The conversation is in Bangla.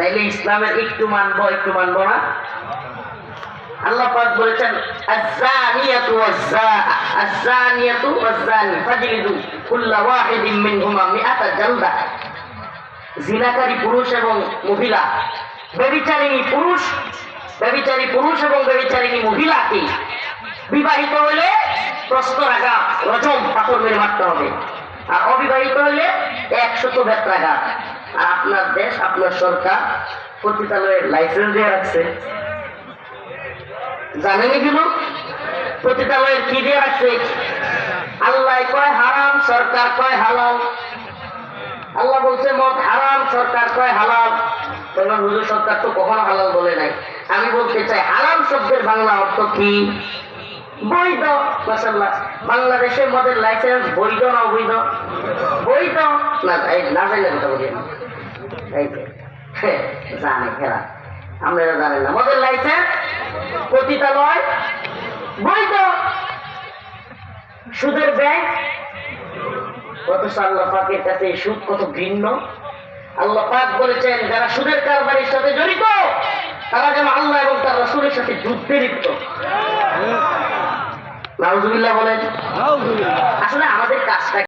তাইলে ইসলামের একটু মানবো না? আল্লাহ পাক বলেছেন আয-যানিয়াতু ওয়াজ-যানি ফাজলিদু কুল্লা ওয়াহিদিন মিনহুমা মিআতা জালদা। জিনাকারী পুরুষ এবং মহিলা, ব্যভিচারিণী পুরুষ এবং ব্যভিচারিণী মহিলাকে বিবাহিত হলে প্রস্তরাঘাত, রজম, পাথর মেরে মারতে হবে। আর অবিবাহিত হলে 100 বেত্রাঘাত। আর আপনার দেশ, আপনার সরকার পতিতালয়ের লাইসেন্স দিয়ে রাখছে, জানেন এগুলো? পতিতালয়ের কি দিয়ে রাখছে? আল্লাহ কয় হারাম, সরকার কয় হালাল। আল্লাহ বলছে মদ হারাম, সরকার কয় হালাল। বললাম হুজুর, সরকার তো কখনো হালাল বলে নাই। আমি বলতে চাই হারাম শব্দের বাংলা অর্থ কি? বৈধ। মাশাআল্লাহ, বাংলাদেশের মদের লাইসেন্স বৈধ না অবৈধ? বৈধ। না জানি না, কথা বলি না, জানে খেলা, আপনারা জানেন না। মদের লাইসেন্স পতিতালয় বৈধ। সুদের ব্যাংক, অথচ আল্লাহ পাকের কাছে সুদ কত ঘৃণ্য। আল্লাহ পাক বলেছেন যারা সুদের কারবারের সাথে জড়িত তারা যেন আল্লাহ এবং তার রাসূলের সাথে যুদ্ধে লিপ্ত। নাউযুবিল্লাহ বলেন। আসলে আমাদের কাজটা